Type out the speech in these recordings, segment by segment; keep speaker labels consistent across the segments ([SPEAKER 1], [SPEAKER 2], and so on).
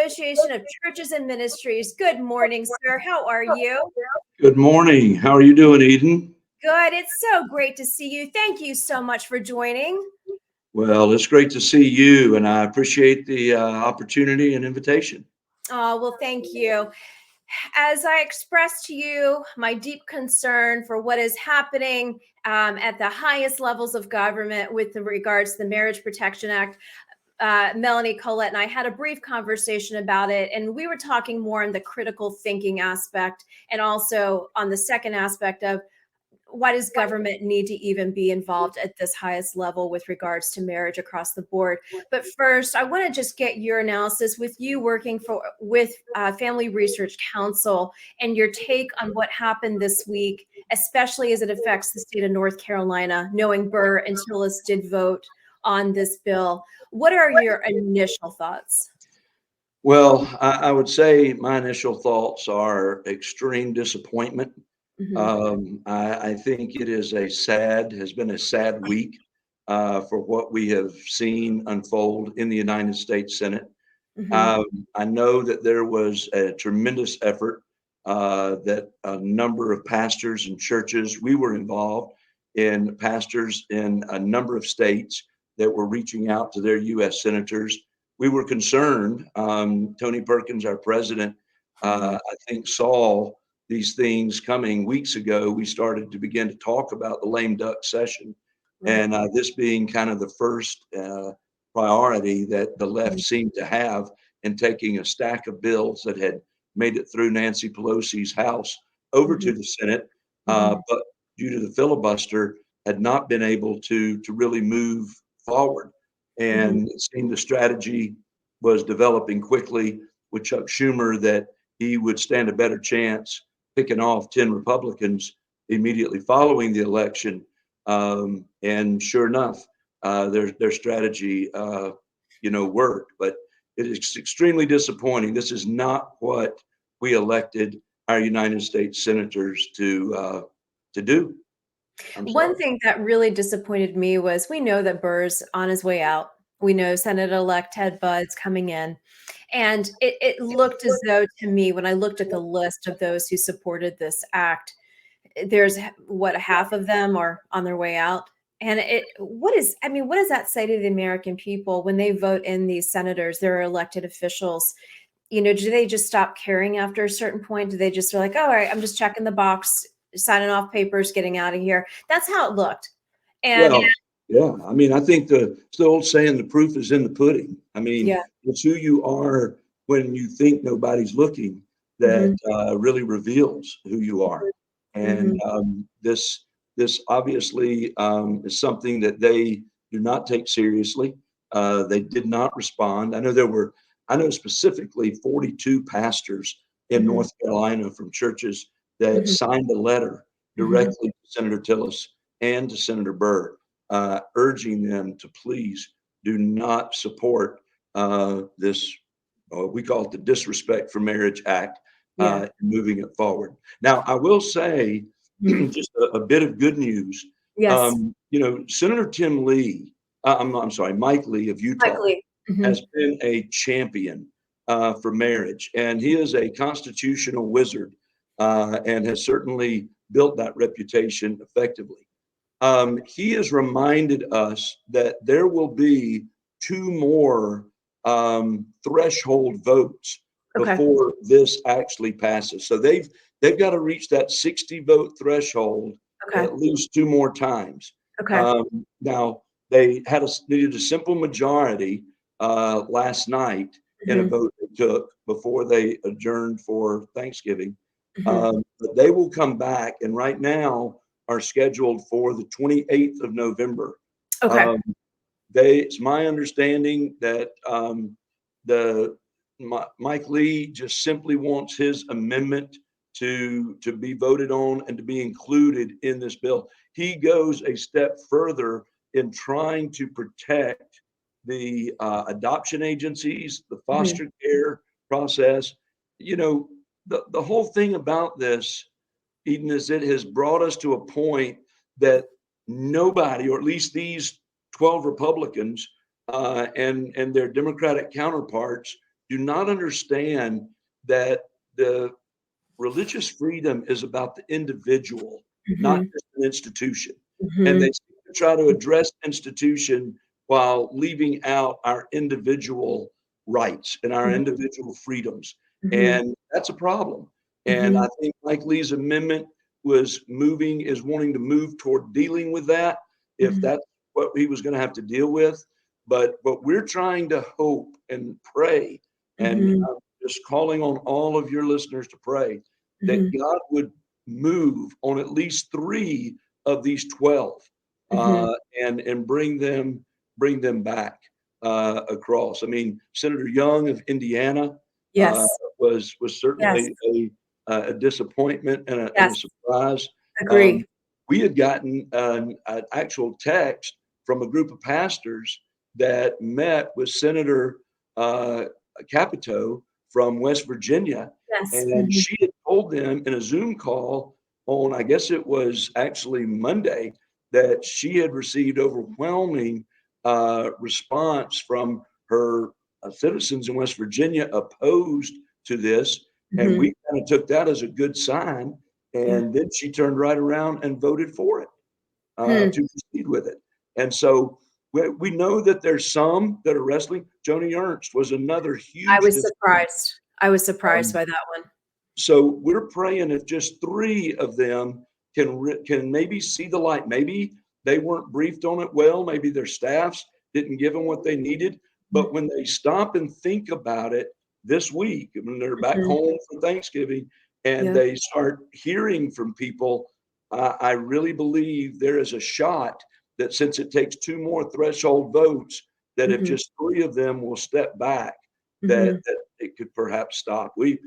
[SPEAKER 1] Association of Churches and Ministries. Good morning, sir. How are you?
[SPEAKER 2] Good morning. How are you doing, Eden?
[SPEAKER 1] Good. It's so great to see you. Thank you so much for joining.
[SPEAKER 2] Well, it's great to see you, and I appreciate the opportunity and invitation.
[SPEAKER 1] Oh, well, thank you. As I expressed to you my deep concern for what is happening at the highest levels of government with regards to the Marriage Protection Act, Melanie Collette and I had a brief conversation about it, and we were talking more on the critical thinking aspect and also on the second aspect of why does government need to even be involved at this highest level with regards to marriage across the board. But first, I want to just get your analysis with you working with Family Research Council and your take on what happened this week, especially as it affects the state of North Carolina, knowing Bure and Tillis did vote on this bill. What are your initial thoughts?
[SPEAKER 2] Well, I would say my initial thoughts are extreme disappointment. I think it is has been a sad week for what we have seen unfold in the United States Senate. I know that there was a tremendous effort that a number of pastors and churches, we were involved in pastors in a number of states that were reaching out to their U.S. senators. We were concerned. Tony Perkins, our president, I think saw these things coming weeks ago. We started to begin to talk about the lame duck session, and this being kind of the first priority that the left seemed to have in taking a stack of bills that had made it through Nancy Pelosi's House over to the Senate, but due to the filibuster, had not been able to really move forward. And it seemed the strategy was developing quickly with Chuck Schumer that he would stand a better chance picking off 10 Republicans immediately following the election. And sure enough, their strategy, worked. But it is extremely disappointing. This is not what we elected our United States senators to do.
[SPEAKER 1] One thing that really disappointed me was we know that Burr's on his way out. We know Senator-elect Ted Budd's coming in. And it looked as though to me, when I looked at the list of those who supported this act, there's half of them are on their way out. And what does that say to the American people when they vote in these senators, their elected officials? Do they just stop caring after a certain point? Do they just are like, all right, I'm just checking the box, signing off papers, getting out of here? That's how it looked. And
[SPEAKER 2] well, yeah, I mean, I think it's the old saying, the proof is in the pudding. I mean, it's who you are when you think nobody's looking that really reveals who you are. And this obviously is something that they do not take seriously. They did not respond. I know specifically 42 pastors in North Carolina from churches that signed a letter directly to Senator Tillis and to Senator Bure, urging them to please do not support this, we call it the Disrespect for Marriage Act, moving it forward. Now, I will say just a bit of good news.
[SPEAKER 1] yes,
[SPEAKER 2] Senator Mike Lee of Utah has been a champion for marriage, and he is a constitutional wizard and has certainly built that reputation effectively. He has reminded us that there will be 2 more threshold votes before this actually passes. So they've got to reach that 60 vote threshold at least 2 more times. Now they needed a simple majority last night in a vote they took before they adjourned for Thanksgiving. But they will come back, and right now are scheduled for the 28th of November. It's my understanding that Mike Lee just simply wants his amendment to be voted on and to be included in this bill. He goes a step further in trying to protect the adoption agencies, the foster care process. The whole thing about this, Eden, is it has brought us to a point that nobody, or at least these 12 Republicans and their Democratic counterparts, do not understand that the religious freedom is about the individual, not
[SPEAKER 1] Mhm.
[SPEAKER 2] just an institution. And they
[SPEAKER 1] Mhm.
[SPEAKER 2] seem to try to address institution while leaving out our individual rights and our
[SPEAKER 1] Mhm.
[SPEAKER 2] individual freedoms.
[SPEAKER 1] Mhm.
[SPEAKER 2] And that's a problem. And I
[SPEAKER 1] Mhm.
[SPEAKER 2] think Mike Lee's amendment is wanting to move toward dealing with that, if
[SPEAKER 1] Mhm.
[SPEAKER 2] that's what he was going to have to deal with. But we're trying to hope and pray, and
[SPEAKER 1] Mhm.
[SPEAKER 2] I'm just calling on all of your listeners to pray that
[SPEAKER 1] Mhm.
[SPEAKER 2] God would move on at least 3 of these 12,
[SPEAKER 1] Mhm.
[SPEAKER 2] and bring them back across. I mean, Senator Young of Indiana uh,
[SPEAKER 1] Yes.
[SPEAKER 2] was
[SPEAKER 1] Yes.
[SPEAKER 2] certainly a disappointment and a
[SPEAKER 1] Yes.
[SPEAKER 2] surprise.
[SPEAKER 1] Agree.
[SPEAKER 2] Um, we had gotten an actual text from a group of pastors that met with Senator uh, Capito from West Virginia,
[SPEAKER 1] Yes.
[SPEAKER 2] and
[SPEAKER 1] Mhm.
[SPEAKER 2] she had told them in a Zoom call on, I guess it was actually Monday, that she had received overwhelming response from her citizens in West Virginia opposed to this. And
[SPEAKER 1] Mhm.
[SPEAKER 2] we kind of took that as a good sign.
[SPEAKER 1] Yeah.
[SPEAKER 2] And then she turned right around and voted for it,
[SPEAKER 1] Hmm.
[SPEAKER 2] to proceed with it. And so we know that there's some that are wrestling. Joni Ernst was another
[SPEAKER 1] I
[SPEAKER 2] huge
[SPEAKER 1] was
[SPEAKER 2] disappointment.
[SPEAKER 1] surprised. I was surprised
[SPEAKER 2] Um,
[SPEAKER 1] by that one.
[SPEAKER 2] so we're praying if just 3 of them can maybe see the light. Maybe they weren't briefed on it well. Maybe their staffs didn't give them what they needed. But when they stop and think about it this week, when they're back
[SPEAKER 1] Mhm.
[SPEAKER 2] home for Thanksgiving and
[SPEAKER 1] Yeah.
[SPEAKER 2] they start hearing from people, I really believe there is a shot that since it takes 2 more threshold votes, that if
[SPEAKER 1] Mhm.
[SPEAKER 2] just 3 of them will step back,
[SPEAKER 1] Mhm.
[SPEAKER 2] that it could perhaps stop. You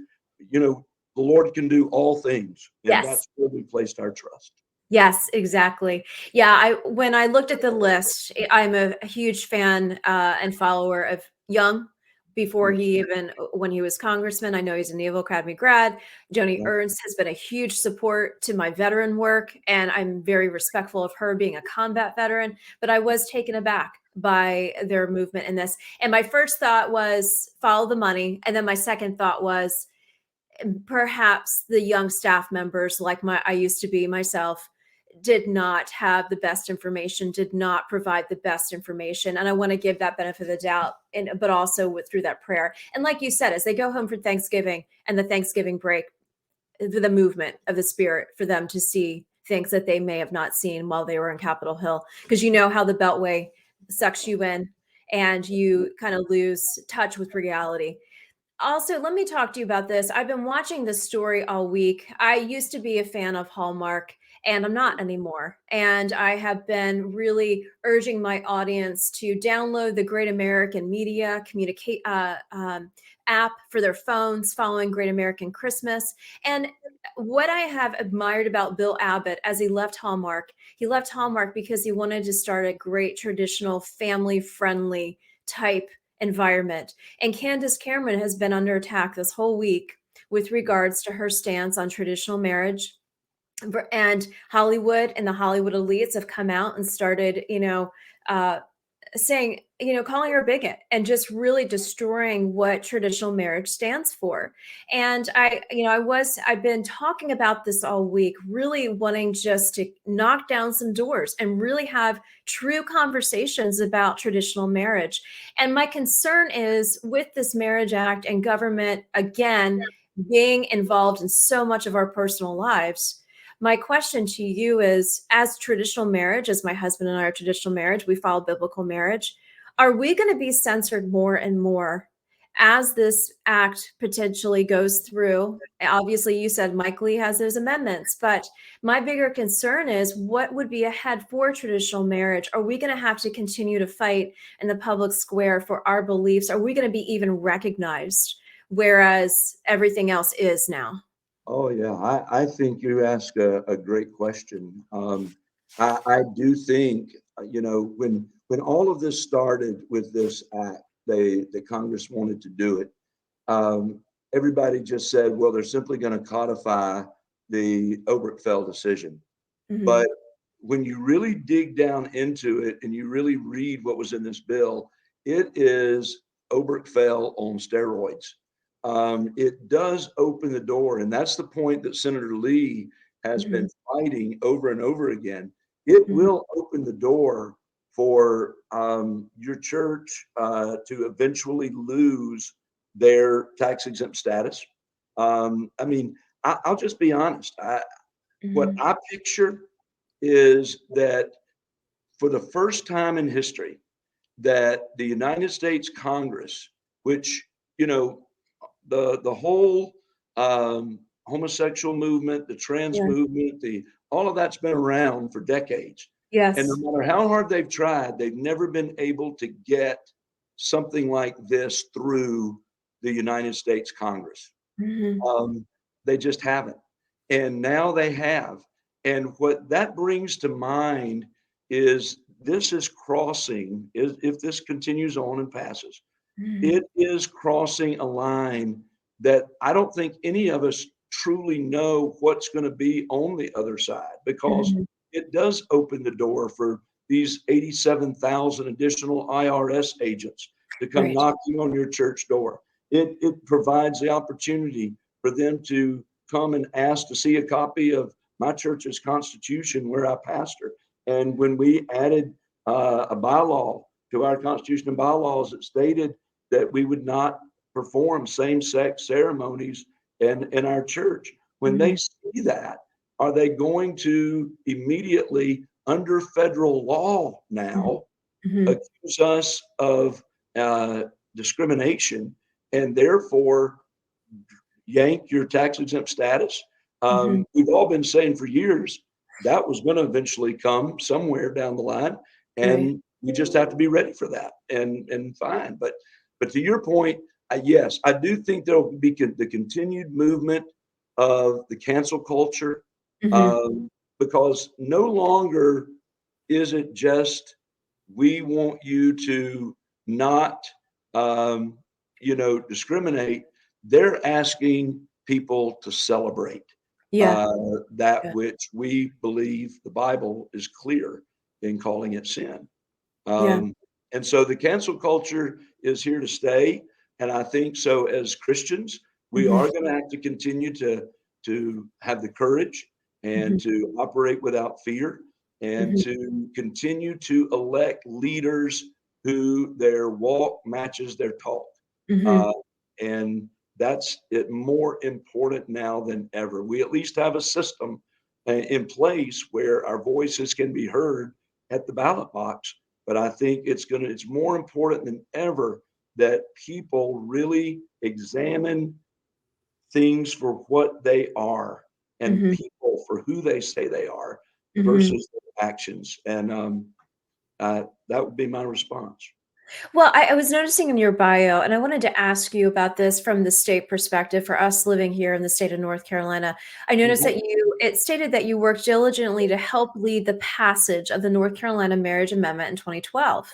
[SPEAKER 2] know, the Lord can do all things, and
[SPEAKER 1] Yes.
[SPEAKER 2] that's where we placed our trust.
[SPEAKER 1] Yes, exactly. Yeah, I when I looked at the list, I'm a huge fan and follower of Young. Before he even when he was congressman, I know he's a Naval Academy grad. Joni
[SPEAKER 2] Yeah.
[SPEAKER 1] Ernst has been a huge support to my veteran work, and I'm very respectful of her being a combat veteran. But I was taken aback by their movement in this. And my first thought was follow the money, and then my second thought was perhaps the young staff members, like my I used to be myself, did not have the best information, did not provide the best information. And I want to give that benefit of the doubt, and but also through that prayer. And like you said, as they go home for Thanksgiving and the Thanksgiving break, the movement of the spirit for them to see things that they may have not seen while they were in Capitol Hill. Because you know how the Beltway sucks you in and you kind of lose touch with reality. Also, let me talk to you about this. I've been watching this story all week. I used to be a fan of Hallmark, and I'm not anymore. And I have been really urging my audience to download the Great American Media communicate app for their phones, following Great American Christmas. And what I have admired about Bill Abbott as he left Hallmark because he wanted to start a great traditional family-friendly type environment. And Candace Cameron has been under attack this whole week with regards to her stance on traditional marriage. And Hollywood and the Hollywood elites have come out and started, uh, saying, calling her a bigot and just really destroying what traditional marriage stands for. And I've been talking about this all week, really wanting just to knock down some doors and really have true conversations about traditional marriage. And my concern is with this Marriage Act and government, again, being involved in so much of our personal lives. My question to you is, as traditional marriage, as my husband and I are traditional marriage, we follow biblical marriage. Are we going to be censored more and more as this act potentially goes through? Obviously, you said Mike Lee has those amendments, but my bigger concern is what would be ahead for traditional marriage? Are we going to have to continue to fight in the public square for our beliefs? Are we going to be even recognized, whereas everything else is now?
[SPEAKER 2] Oh, yeah. I think you ask a great question. I do think, when all of this started with this act, the Congress wanted to do it. Um, Everybody just said, well, they're simply going to codify the Obergefell decision.
[SPEAKER 1] Mhm.
[SPEAKER 2] But when you really dig down into it and you really read what was in this bill, it is Obergefell on steroids. It does open the door, and that's the point that Senator Lee has been fighting over and over again. It will open the door for your church to eventually lose their tax exempt status. I mean, I'll just be honest. What I picture is that for the first time in history, that the United States Congress, which, you know, the whole homosexual movement, the trans movement, all of that's been around for decades. And no
[SPEAKER 1] Yes.
[SPEAKER 2] matter how hard they've tried, they've never been able to get something like this through the United States Congress. They just haven't. And now they have. And what that brings to mind is this is crossing, if this continues on and passes, it is crossing a line that I don't think any of us truly know what's going to be on the other side, because it does open the door for these 87,000 additional IRS agents to come
[SPEAKER 1] Right.
[SPEAKER 2] knocking on your church door. It provides the opportunity for them to come and ask to see a copy of my church's constitution where I pastor. And when we added a bylaw to our constitution and bylaws, it stated that we would not perform same-sex ceremonies in our church. When they see that, are they going to immediately, under federal law now, accuse us of discrimination and therefore yank your tax exempt status? We've all been saying for years that was going to eventually come somewhere down the line, and we just have to be ready for that and fine. But to your point, yes, I do think there will be the continued movement of the cancel culture, because no longer is it just we want you to not discriminate. They're asking people to celebrate
[SPEAKER 1] Yeah.
[SPEAKER 2] that which we believe the Bible is clear in calling it sin. And so the cancel culture is here to stay. And I think so as Christians, we are going to have to continue to have the courage and to operate without fear and to continue to elect leaders who their walk matches their talk. And that's it more important now than ever. We at least have a system in place where our voices can be heard at the ballot box. But I think it's more important than ever that people really examine things for what they are and people for who they say they are versus their actions. And that would be my response.
[SPEAKER 1] Well, I was noticing in your bio, and I wanted to ask you about this from the state perspective for us living here in the state of North Carolina. I noticed that it stated that you worked diligently to help lead the passage of the North Carolina Marriage Amendment in 2012.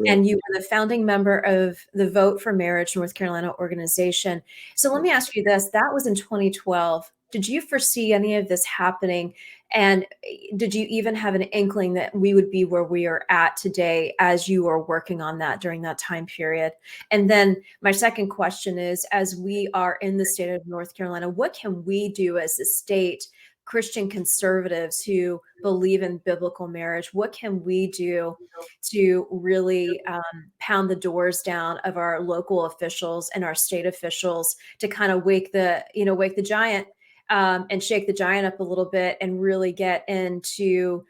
[SPEAKER 1] And you were the founding member of the Vote for Marriage North Carolina organization. So let me ask you this. That was in 2012. Did you foresee any of this happening? And did you even have an inkling that we would be where we are at today as you are working on that during that time period? And then my second question is, as we are in the state of North Carolina, what can we do as a state, Christian conservatives who believe in biblical marriage? What can we do to really pound the doors down of our local officials and our state officials to kind of wake the giant and shake the giant up a little bit and really get into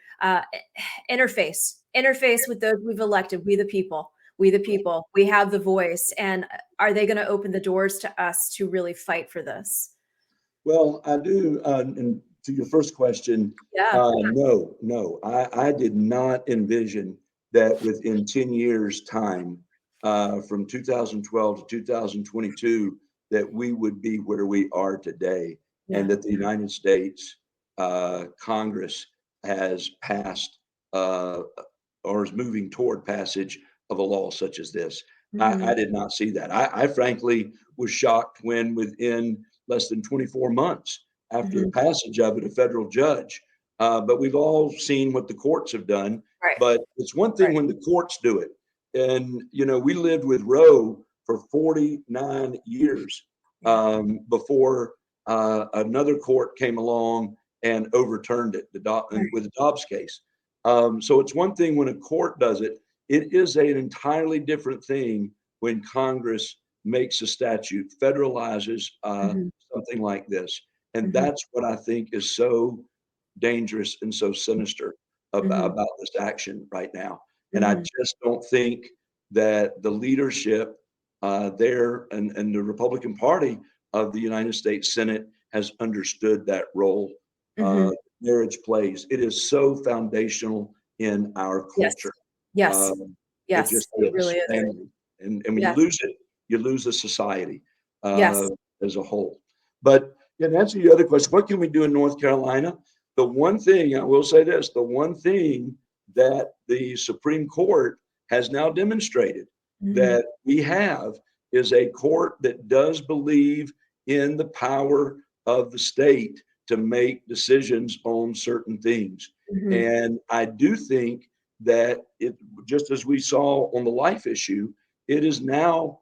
[SPEAKER 1] interface with those we've elected? We the people, we have the voice. And are they going to open the doors to us to really fight for this?
[SPEAKER 2] Well, I do. And to your first question, no, I did not envision that within 10 years time, from 2012 to 2022, that we would be where we are today. And that the United States Congress has passed or is moving toward passage of a law such as this. I did not see that. I frankly was shocked when within less than 24 months after the passage of it, a federal judge, but we've all seen what the courts have done. But it's one thing when the courts do it. And, we lived with Roe for 49 years before another court came along and overturned it with the Dobbs case. So it's one thing when a court does it. It is an entirely different thing when Congress makes a statute, federalizes something like this. And that's what I think is so dangerous and so sinister about this action right now. And I just don't think that the leadership there and the Republican Party of the United States Senate has understood that role marriage plays. It is so foundational in our culture.
[SPEAKER 1] Yes.
[SPEAKER 2] It just
[SPEAKER 1] It really is.
[SPEAKER 2] And when you lose it, you lose a society
[SPEAKER 1] Yes.
[SPEAKER 2] as a whole. But to answer your other question, what can we do in North Carolina? The one thing, I will say this, the one thing that the Supreme Court has now demonstrated that we have is a court that does believe in the power of the state to make decisions on certain things. And I do think that it, just as we saw on the life issue, it is now,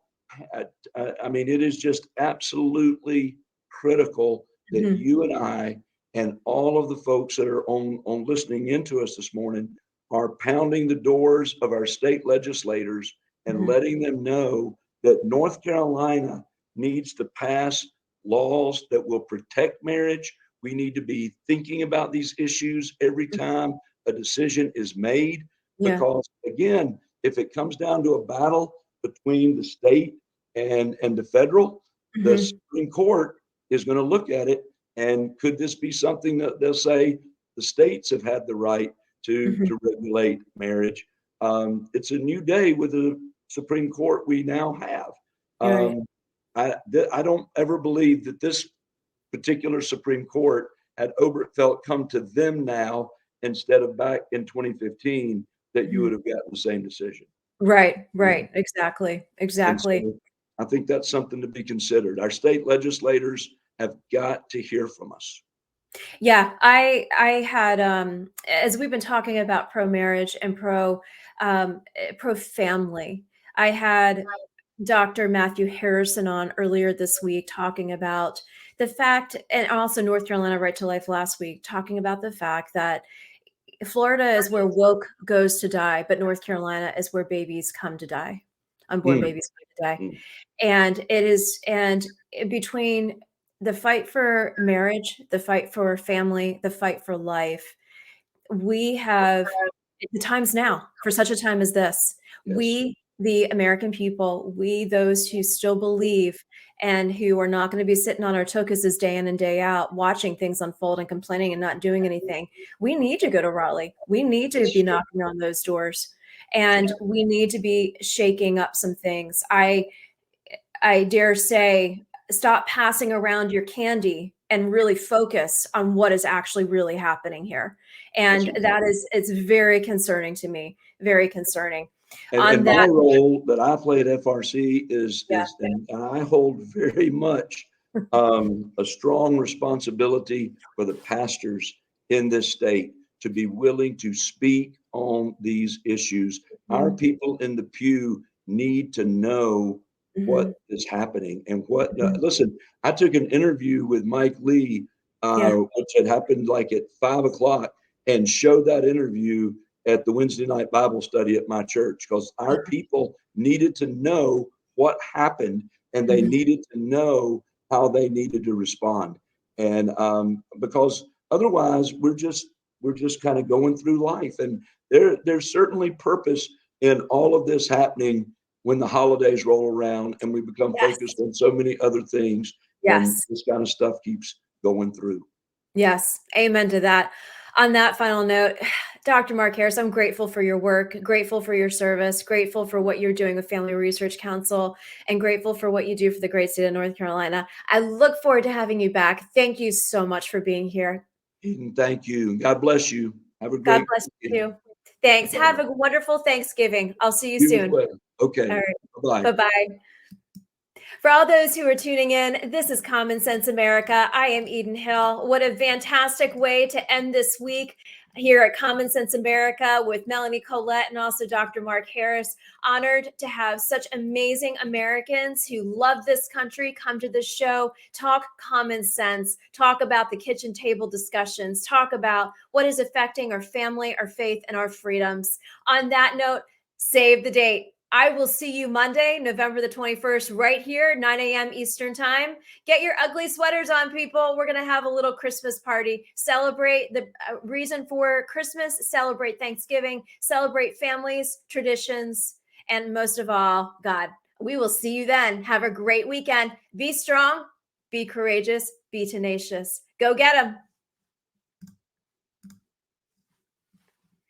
[SPEAKER 2] I mean, it is just absolutely critical that you and I and all of the folks that are on listening into us this morning are pounding the doors of our state legislators and letting them know that North Carolina needs to pass laws that will protect marriage. We need to be thinking about these issues every time a decision is made, because again, if it comes down to a battle between the state and the federal, the Supreme Court is going to look at it. And could this be something that they'll say the states have had the right to regulate marriage? It's a new day with the Supreme Court we now have. I don't ever believe that this particular Supreme Court had Obergefell come to them now instead of back in 2015, that you would have gotten the same decision.
[SPEAKER 1] Right. Exactly.
[SPEAKER 2] So I think that's something to be considered. Our state legislators have got to hear from us.
[SPEAKER 1] Yeah, I had as we've been talking about pro-marriage and pro-family, I had Dr. Matthew Harrison on earlier this week talking about the fact, and also North Carolina Right to Life last week, talking about the fact that Florida is where woke goes to die, but North Carolina is where babies come to die. Unborn babies come to die. And it is, and between the fight for marriage, the fight for family, the fight for life, we have the times now for such a time as this. We, the American people, we, those who still believe and who are not going to be sitting on our tokuses day in and day out, watching things unfold and complaining and not doing anything. We need to go to Raleigh. We need to be knocking on those doors, and we need to be shaking up some things. I dare say, stop passing around your candy and really focus on what is actually really happening here. And that is, it's very concerning to me, very concerning.
[SPEAKER 2] And my role that I play at FRC is and I hold very much a strong responsibility for the pastors in this state to be willing to speak on these issues. Our people in the pew need to know what is happening and what. Listen, I took an interview with Mike Lee, which had happened like at 5 o'clock, and showed that interview at the Wednesday night Bible study at my church, because our people needed to know what happened, and they needed to know how they needed to respond. And because otherwise we're just kind of going through life. And there's certainly purpose in all of this happening when the holidays roll around and we become focused on so many other things. And this kind of stuff keeps going through.
[SPEAKER 1] Yes. Amen to that. On that final note, Dr. Mark Harris, I'm grateful for your work, grateful for your service, grateful for what you're doing with Family Research Council, and grateful for what you do for the great state of North Carolina. I look forward to having you back. Thank you so much for being here.
[SPEAKER 2] Eden, thank you. God bless you. Have a great
[SPEAKER 1] God bless you too. Thanks. Bye-bye. Have a wonderful Thanksgiving. I'll see you soon.
[SPEAKER 2] Well. Okay.
[SPEAKER 1] All right.
[SPEAKER 2] Bye-bye.
[SPEAKER 1] Bye-bye. For all those who are tuning in, this is Common Sense America. I am Eden Hill. What a fantastic way to end this week. here at Common Sense America with Melanie Collette and also Dr. Mark Harris. Honored to have such amazing Americans who love this country come to this show, talk common sense, talk about the kitchen table discussions, talk about what is affecting our family, our faith, and our freedoms. On that note, save the date. I will see you Monday, November the 21st, right here, 9 a.m. Eastern time. Get your ugly sweaters on, people. We're going to have a little Christmas party. Celebrate the reason for Christmas, celebrate Thanksgiving, celebrate families, traditions, and most of all, God. We will see you then. Have a great weekend. Be strong, be courageous, be tenacious. Go get them.